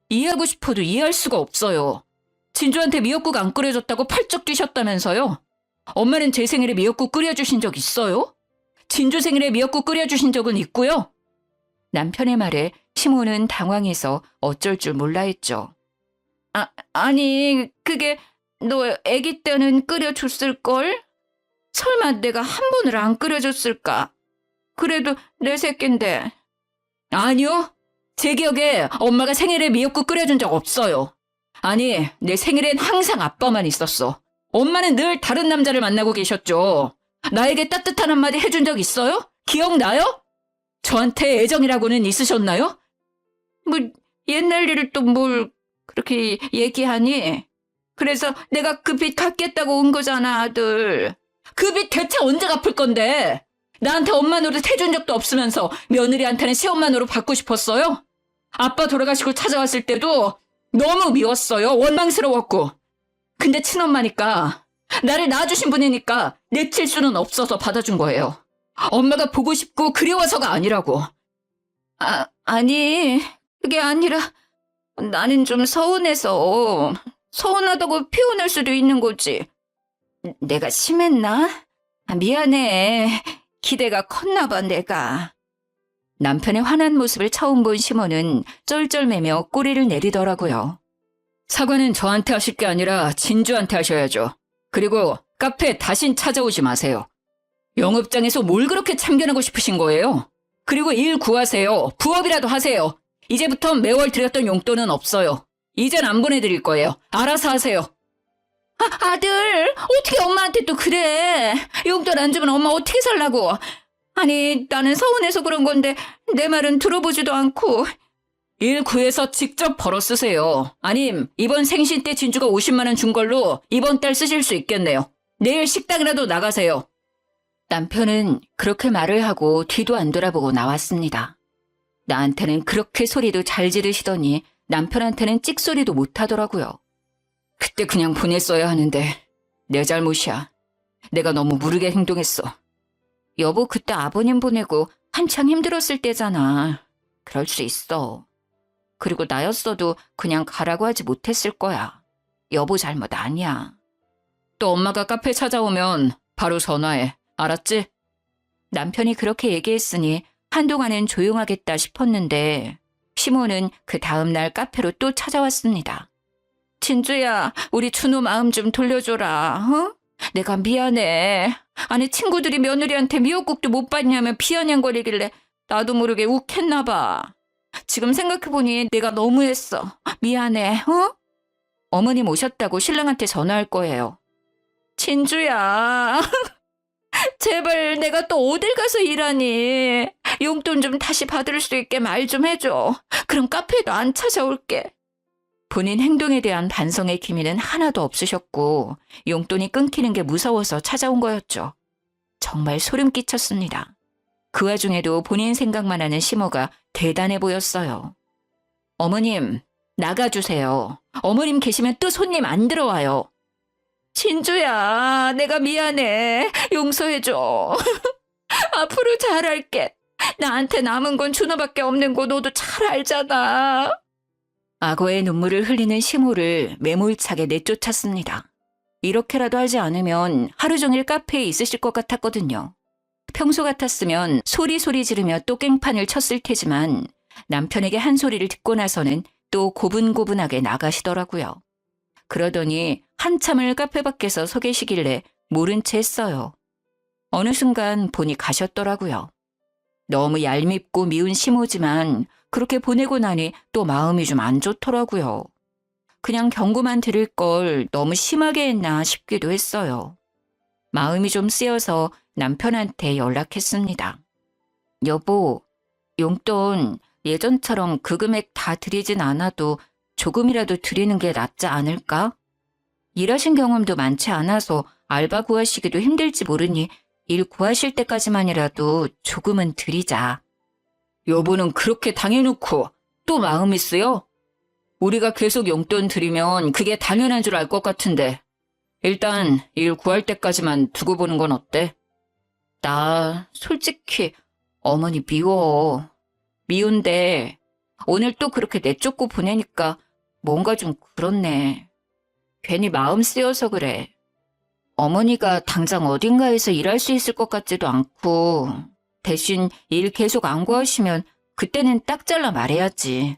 이해하고 싶어도 이해할 수가 없어요. 진주한테 미역국 안 끓여줬다고 펄쩍 뛰셨다면서요? 엄마는 제 생일에 미역국 끓여주신 적 있어요? 진주 생일에 미역국 끓여주신 적은 있고요. 남편의 말에 시모는 당황해서 어쩔 줄 몰라 했죠. 아니 그게 너 아기 때는 끓여줬을걸? 설마 내가 한 번을 안 끓여줬을까? 그래도 내 새끼인데. 아니요. 제 기억에 엄마가 생일에 미역국 끓여준 적 없어요. 아니, 내 생일엔 항상 아빠만 있었어. 엄마는 늘 다른 남자를 만나고 계셨죠. 나에게 따뜻한 한마디 해준 적 있어요? 기억나요? 저한테 애정이라고는 있으셨나요? 뭐 옛날 일을 또 뭘 그렇게 얘기하니? 그래서 내가 그 빚 갚겠다고 온 거잖아, 아들. 그 빚 대체 언제 갚을 건데? 나한테 엄마 노릇 해준 적도 없으면서 며느리한테는 시엄마 노릇 받고 싶었어요? 아빠 돌아가시고 찾아왔을 때도 너무 미웠어요. 원망스러웠고. 근데 친엄마니까, 나를 낳아주신 분이니까 내칠 수는 없어서 받아준 거예요. 엄마가 보고 싶고 그리워서가 아니라고. 아니, 그게 아니라 나는 좀 서운해서 서운하다고 표현할 수도 있는 거지. 내가 심했나? 미안해. 기대가 컸나 봐, 내가. 남편의 화난 모습을 처음 본 시모는 쩔쩔매며 꼬리를 내리더라고요. 사과는 저한테 하실 게 아니라 진주한테 하셔야죠. 그리고 카페에 다신 찾아오지 마세요. 영업장에서 뭘 그렇게 참견하고 싶으신 거예요? 그리고 일 구하세요. 부업이라도 하세요. 이제부터 매월 드렸던 용돈은 없어요. 이젠 안 보내드릴 거예요. 알아서 하세요. 아들, 어떻게 엄마한테 또 그래? 용돈 안 주면 엄마 어떻게 살라고? 아니, 나는 서운해서 그런 건데 내 말은 들어보지도 않고. 일 구해서 직접 벌어 쓰세요. 아님 이번 생신 때 진주가 50만 원 준 걸로 이번 달 쓰실 수 있겠네요. 내일 식당이라도 나가세요. 남편은 그렇게 말을 하고 뒤도 안 돌아보고 나왔습니다. 나한테는 그렇게 소리도 잘 지르시더니 남편한테는 찍소리도 못 하더라고요. 그때 그냥 보냈어야 하는데 내 잘못이야. 내가 너무 무르게 행동했어. 여보, 그때 아버님 보내고 한창 힘들었을 때잖아. 그럴 수 있어. 그리고 나였어도 그냥 가라고 하지 못했을 거야. 여보 잘못 아니야. 또 엄마가 카페 찾아오면 바로 전화해. 알았지? 남편이 그렇게 얘기했으니 한동안은 조용하겠다 싶었는데 시모는 그 다음날 카페로 또 찾아왔습니다. 진주야, 우리 준호 마음 좀 돌려줘라. 어? 내가 미안해. 아니, 친구들이 며느리한테 미역국도 못 받냐며 비아냥거리길래 나도 모르게 욱했나 봐. 지금 생각해보니 내가 너무했어. 미안해. 어? 어머님 오셨다고 신랑한테 전화할 거예요. 진주야. 제발 내가 또 어딜 가서 일하니. 용돈 좀 다시 받을 수 있게 말 좀 해줘. 그럼 카페에도 안 찾아올게. 본인 행동에 대한 반성의 기미는 하나도 없으셨고 용돈이 끊기는 게 무서워서 찾아온 거였죠. 정말 소름 끼쳤습니다. 그 와중에도 본인 생각만 하는 시모가 대단해 보였어요. 어머님, 나가주세요. 어머님 계시면 또 손님 안 들어와요. 진주야, 내가 미안해. 용서해줘. 앞으로 잘할게. 나한테 남은 건 준호밖에 없는 거 너도 잘 알잖아. 악어의 눈물을 흘리는 시모를 매몰차게 내쫓았습니다. 이렇게라도 하지 않으면 하루 종일 카페에 있으실 것 같았거든요. 평소 같았으면 소리 지르며 또 깽판을 쳤을 테지만 남편에게 한 소리를 듣고 나서는 또 고분고분하게 나가시더라고요. 그러더니 한참을 카페 밖에서 서 계시길래 모른 채 했어요. 어느 순간 보니 가셨더라고요. 너무 얄밉고 미운 시모지만 그렇게 보내고 나니 또 마음이 좀 안 좋더라고요. 그냥 경고만 드릴 걸 너무 심하게 했나 싶기도 했어요. 마음이 좀 쓰여서 남편한테 연락했습니다. 여보, 용돈 예전처럼 그 금액 다 드리진 않아도 조금이라도 드리는 게 낫지 않을까? 일하신 경험도 많지 않아서 알바 구하시기도 힘들지 모르니 일 구하실 때까지만이라도 조금은 드리자. 여보는 그렇게 당해놓고 또 마음이 쓰여? 우리가 계속 용돈 드리면 그게 당연한 줄 알 것 같은데 일단 일 구할 때까지만 두고 보는 건 어때? 나 솔직히 어머니 미워. 미운데 오늘 또 그렇게 내쫓고 보내니까 뭔가 좀 그렇네. 괜히 마음 쓰여서 그래. 어머니가 당장 어딘가에서 일할 수 있을 것 같지도 않고 대신 일 계속 안 구하시면 그때는 딱 잘라 말해야지.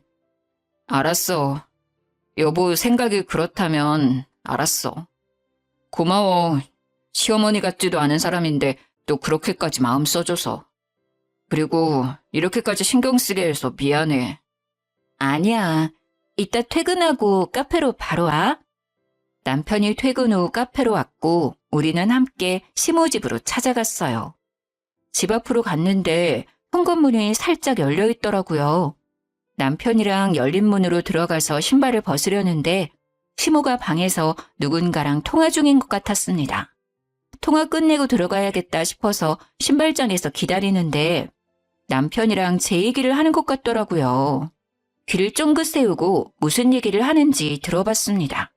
알았어. 여보 생각이 그렇다면 알았어. 고마워. 시어머니 같지도 않은 사람인데 또 그렇게까지 마음 써줘서. 그리고 이렇게까지 신경 쓰게 해서 미안해. 아니야. 이따 퇴근하고 카페로 바로 와. 남편이 퇴근 후 카페로 왔고 우리는 함께 시모 집으로 찾아갔어요. 집 앞으로 갔는데 현관문이 살짝 열려 있더라고요. 남편이랑 열린 문으로 들어가서 신발을 벗으려는데 시모가 방에서 누군가랑 통화 중인 것 같았습니다. 통화 끝내고 들어가야겠다 싶어서 신발장에서 기다리는데 남편이랑 제 얘기를 하는 것 같더라고요. 귀를 쫑긋 세우고 무슨 얘기를 하는지 들어봤습니다.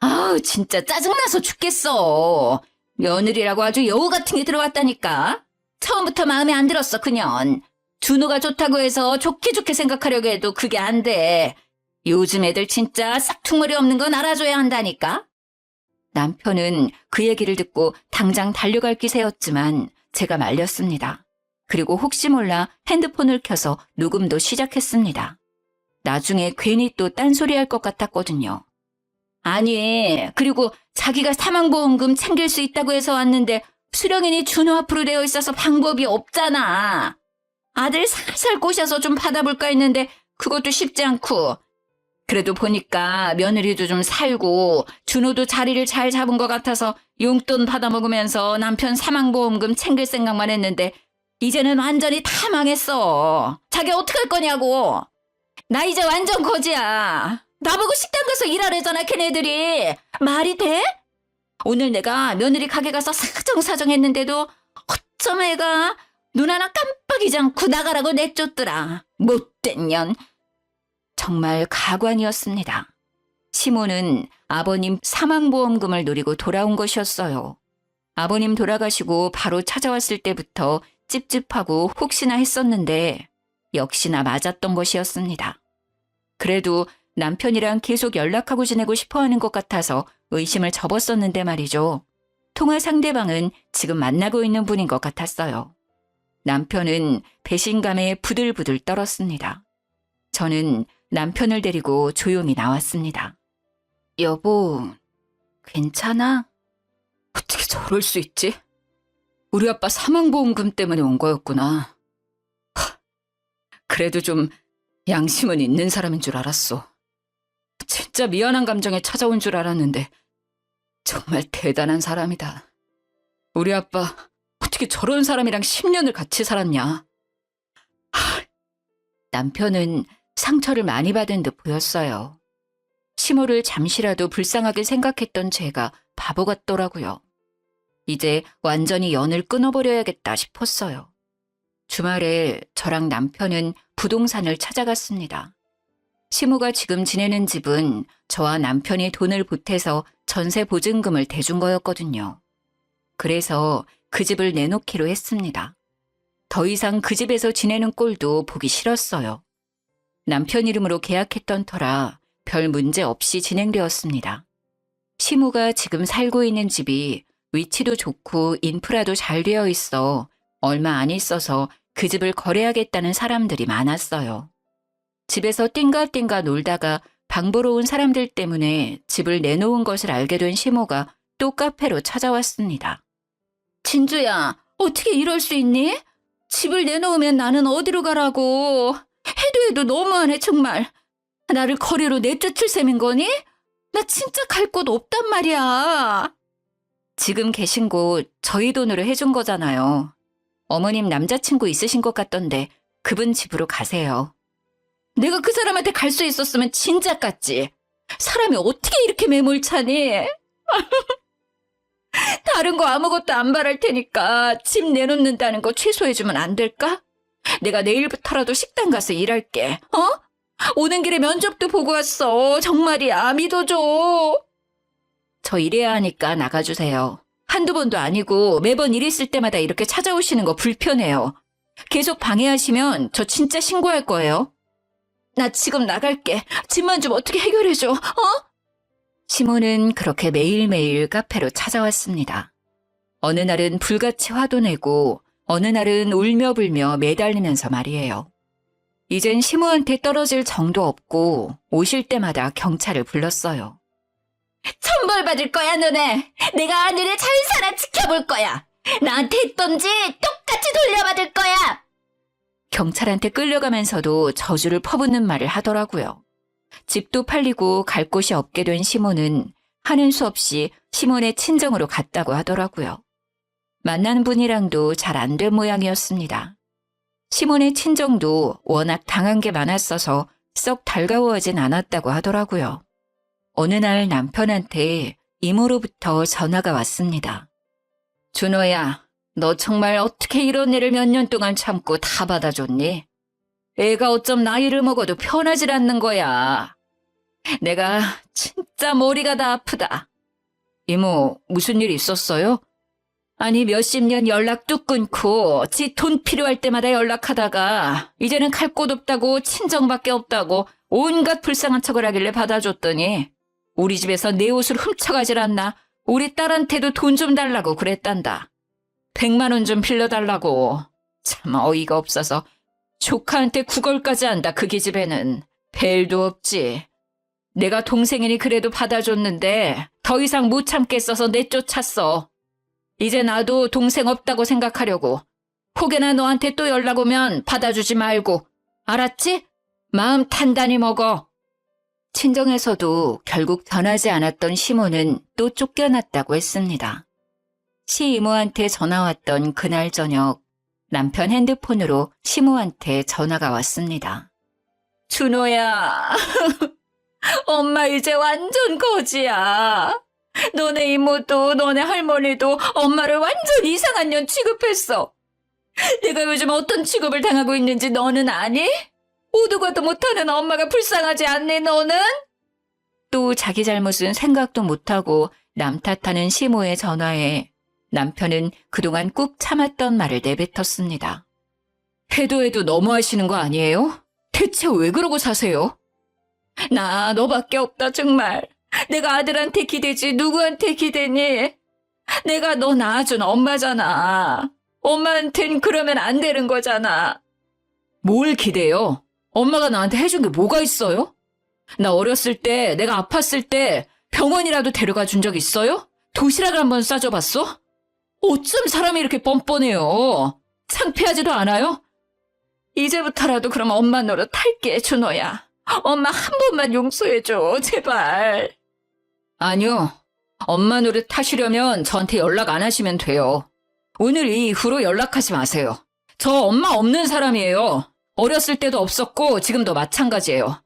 아우, 진짜 짜증나서 죽겠어. 며느리라고 아주 여우 같은 게 들어왔다니까. 처음부터 마음에 안 들었어, 그년. 준호가 좋다고 해서 좋게 생각하려고 해도 그게 안 돼. 요즘 애들 진짜 싹퉁머리 없는 건 알아줘야 한다니까. 남편은 그 얘기를 듣고 당장 달려갈 기세였지만 제가 말렸습니다. 그리고 혹시 몰라 핸드폰을 켜서 녹음도 시작했습니다. 나중에 괜히 또 딴소리 할 것 같았거든요. 아니, 그리고 자기가 사망보험금 챙길 수 있다고 해서 왔는데 수령인이 준호 앞으로 되어 있어서 방법이 없잖아. 아들 살살 꼬셔서 좀 받아볼까 했는데 그것도 쉽지 않고. 그래도 보니까 며느리도 좀 살고 준호도 자리를 잘 잡은 것 같아서 용돈 받아먹으면서 남편 사망보험금 챙길 생각만 했는데 이제는 완전히 다 망했어. 자기 어떡할 거냐고. 나 이제 완전 거지야. 나보고 식당 가서 일하래잖아, 걔네들이. 말이 돼? 오늘 내가 며느리 가게 가서 사정사정 했는데도 어쩜 애가 눈 하나 깜빡이지 않고 나가라고 내쫓더라. 못된 년. 정말 가관이었습니다. 시모는 아버님 사망보험금을 노리고 돌아온 것이었어요. 아버님 돌아가시고 바로 찾아왔을 때부터 찝찝하고 혹시나 했었는데 역시나 맞았던 것이었습니다. 그래도 남편이랑 계속 연락하고 지내고 싶어하는 것 같아서 의심을 접었었는데 말이죠. 통화 상대방은 지금 만나고 있는 분인 것 같았어요. 남편은 배신감에 부들부들 떨었습니다. 저는 남편을 데리고 조용히 나왔습니다. 여보, 괜찮아? 어떻게 저럴 수 있지? 우리 아빠 사망보험금 때문에 온 거였구나. 그래도 좀 양심은 있는 사람인 줄 알았어. 진짜 미안한 감정에 찾아온 줄 알았는데 정말 대단한 사람이다. 우리 아빠 어떻게 저런 사람이랑 10년을 같이 살았냐. 남편은 상처를 많이 받은 듯 보였어요. 시모를 잠시라도 불쌍하게 생각했던 제가 바보 같더라고요. 이제 완전히 연을 끊어버려야겠다 싶었어요. 주말에 저랑 남편은 부동산을 찾아갔습니다. 시모가 지금 지내는 집은 저와 남편이 돈을 보태서 전세 보증금을 대준 거였거든요. 그래서 그 집을 내놓기로 했습니다. 더 이상 그 집에서 지내는 꼴도 보기 싫었어요. 남편 이름으로 계약했던 터라 별 문제 없이 진행되었습니다. 시모가 지금 살고 있는 집이 위치도 좋고 인프라도 잘 되어 있어 얼마 안 있어서 그 집을 거래하겠다는 사람들이 많았어요. 집에서 띵가띵가 놀다가 방 보러 온 사람들 때문에 집을 내놓은 것을 알게 된 시모가 또 카페로 찾아왔습니다. 진주야, 어떻게 이럴 수 있니? 집을 내놓으면 나는 어디로 가라고. 해도 너무하네 정말. 나를 거리로 내쫓을 셈인 거니? 나 진짜 갈 곳 없단 말이야. 지금 계신 곳 저희 돈으로 해준 거잖아요. 어머님 남자친구 있으신 것 같던데 그분 집으로 가세요. 내가 그 사람한테 갈 수 있었으면 진작 갔지. 사람이 어떻게 이렇게 매몰차니? 다른 거 아무것도 안 바랄 테니까 집 내놓는다는 거 취소해주면 안 될까? 내가 내일부터라도 식당 가서 일할게. 어? 오는 길에 면접도 보고 왔어. 정말이야. 믿어줘. 저 일해야 하니까 나가주세요. 한두 번도 아니고 매번 일 있을 때마다 이렇게 찾아오시는 거 불편해요. 계속 방해하시면 저 진짜 신고할 거예요. 나 지금 나갈게. 집만 좀 어떻게 해결해줘. 어? 시모는 그렇게 매일매일 카페로 찾아왔습니다. 어느 날은 불같이 화도 내고 어느 날은 울며불며 매달리면서 말이에요. 이젠 시모한테 떨어질 정도 없고 오실 때마다 경찰을 불렀어요. 천벌받을 거야 너네. 내가 아들을 잘 살아 지켜볼 거야. 나한테 했던지 똑같이 돌려받을 거야. 경찰한테 끌려가면서도 저주를 퍼붓는 말을 하더라고요. 집도 팔리고 갈 곳이 없게 된 시모는 하는 수 없이 시몬의 친정으로 갔다고 하더라고요. 만난 분이랑도 잘 안 된 모양이었습니다. 시몬의 친정도 워낙 당한 게 많았어서 썩 달가워하진 않았다고 하더라고요. 어느 날 남편한테 이모로부터 전화가 왔습니다. 준호야, 너 정말 어떻게 이런 일을 몇 년 동안 참고 다 받아줬니? 애가 어쩜 나이를 먹어도 편하질 않는 거야. 내가 진짜 머리가 다 아프다. 이모, 무슨 일 있었어요? 아니 몇십 년 연락도 끊고 지 돈 필요할 때마다 연락하다가 이제는 갈 곳 없다고 친정밖에 없다고 온갖 불쌍한 척을 하길래 받아줬더니 우리 집에서 내 옷을 훔쳐가질 않나 우리 딸한테도 돈 좀 달라고 그랬단다. 100만 원 좀 빌려달라고. 참 어이가 없어서 조카한테 구걸까지 한다. 그 기집애는 벨도 없지. 내가 동생이니 그래도 받아줬는데 더 이상 못 참겠어서 내쫓았어. 이제 나도 동생 없다고 생각하려고. 혹여나 너한테 또 연락 오면 받아주지 말고. 알았지? 마음 단단히 먹어. 친정에서도 결국 변하지 않았던 시모는 또 쫓겨났다고 했습니다. 시이모한테 전화 왔던 그날 저녁 남편 핸드폰으로 시모한테 전화가 왔습니다. 준호야, 엄마 이제 완전 거지야. 너네 이모도 너네 할머니도 엄마를 완전 이상한 년 취급했어. 내가 요즘 어떤 취급을 당하고 있는지 너는 아니? 오도 가도 못하는 엄마가 불쌍하지 않니 너는? 또 자기 잘못은 생각도 못하고 남 탓하는 시모의 전화에 남편은 그동안 꾹 참았던 말을 내뱉었습니다. 해도 너무하시는 거 아니에요? 대체 왜 그러고 사세요? 나 너밖에 없다 정말. 내가 아들한테 기대지 누구한테 기대니? 내가 너 낳아준 엄마잖아. 엄마한텐 그러면 안 되는 거잖아. 뭘 기대요? 엄마가 나한테 해준 게 뭐가 있어요? 나 어렸을 때 내가 아팠을 때 병원이라도 데려가 준 적 있어요? 도시락을 한번 싸줘 봤어? 어쩜 사람이 이렇게 뻔뻔해요? 창피하지도 않아요? 이제부터라도 그럼 엄마 노릇 할게, 준호야. 엄마 한 번만 용서해줘, 제발. 아니요. 엄마 노릇 하시려면 저한테 연락 안 하시면 돼요. 오늘 이후로 연락하지 마세요. 저 엄마 없는 사람이에요. 어렸을 때도 없었고 지금도 마찬가지예요.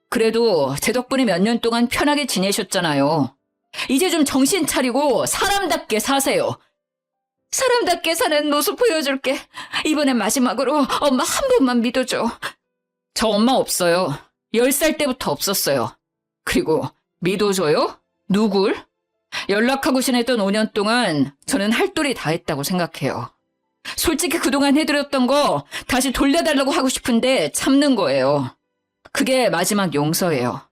그래도 제 덕분에 몇 년 동안 편하게 지내셨잖아요. 이제 좀 정신 차리고 사람답게 사세요. 사람답게 사는 모습 보여줄게. 이번엔 마지막으로 엄마 한 번만 믿어줘. 저 엄마 없어요. 10살 때부터 없었어요. 그리고 믿어줘요? 누굴? 연락하고 지냈던 5년 동안 저는 할 도리 다 했다고 생각해요. 솔직히 그동안 해드렸던 거 다시 돌려달라고 하고 싶은데 참는 거예요. 그게 마지막 용서예요.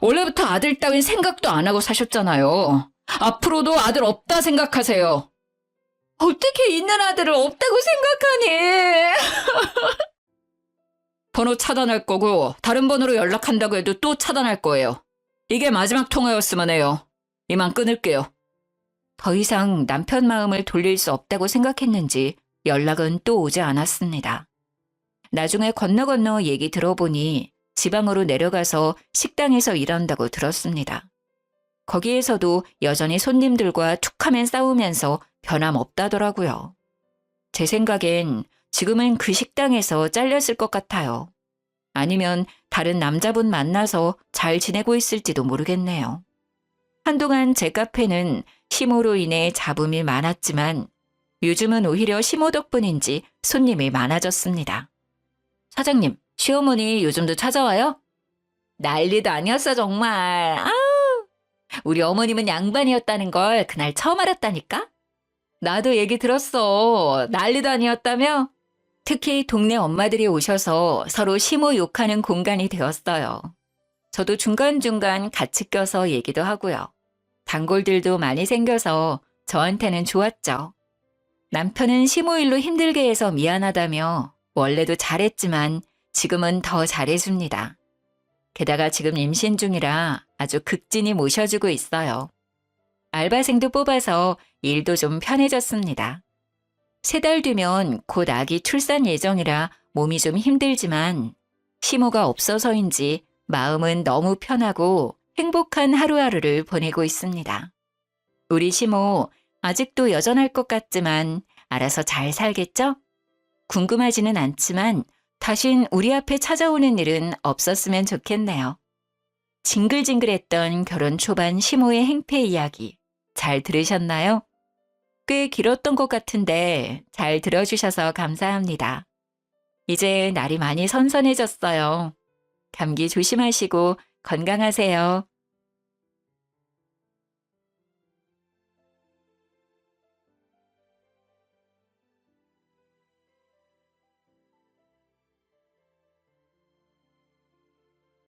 원래부터 아들 따윈 생각도 안 하고 사셨잖아요. 앞으로도 아들 없다 생각하세요. 어떻게 있는 아들을 없다고 생각하니? 번호 차단할 거고 다른 번호로 연락한다고 해도 또 차단할 거예요. 이게 마지막 통화였으면 해요. 이만 끊을게요. 더 이상 남편 마음을 돌릴 수 없다고 생각했는지 연락은 또 오지 않았습니다. 나중에 건너 얘기 들어보니 지방으로 내려가서 식당에서 일한다고 들었습니다. 거기에서도 여전히 손님들과 툭하면 싸우면서 변함없다더라고요. 제 생각엔 지금은 그 식당에서 잘렸을 것 같아요. 아니면 다른 남자분 만나서 잘 지내고 있을지도 모르겠네요. 한동안 제 카페는 시모로 인해 잡음이 많았지만 요즘은 오히려 시모 덕분인지 손님이 많아졌습니다. 사장님, 시어머니 요즘도 찾아와요? 난리도 아니었어 정말. 아우, 우리 어머님은 양반이었다는 걸 그날 처음 알았다니까? 나도 얘기 들었어. 난리도 아니었다며? 특히 동네 엄마들이 오셔서 서로 시모 욕하는 공간이 되었어요. 저도 중간중간 같이 껴서 얘기도 하고요. 단골들도 많이 생겨서 저한테는 좋았죠. 남편은 시모 일로 힘들게 해서 미안하다며 원래도 잘했지만 지금은 더 잘해줍니다. 게다가 지금 임신 중이라 아주 극진히 모셔주고 있어요. 알바생도 뽑아서 일도 좀 편해졌습니다. 3달 뒤면 곧 아기 출산 예정이라 몸이 좀 힘들지만 시모가 없어서인지 마음은 너무 편하고 행복한 하루하루를 보내고 있습니다. 우리 시모 아직도 여전할 것 같지만 알아서 잘 살겠죠? 궁금하지는 않지만 다신 우리 앞에 찾아오는 일은 없었으면 좋겠네요. 징글징글했던 결혼 초반 시모의 행패 이야기 잘 들으셨나요? 꽤 길었던 것 같은데 잘 들어주셔서 감사합니다. 이제 날이 많이 선선해졌어요. 감기 조심하시고 건강하세요.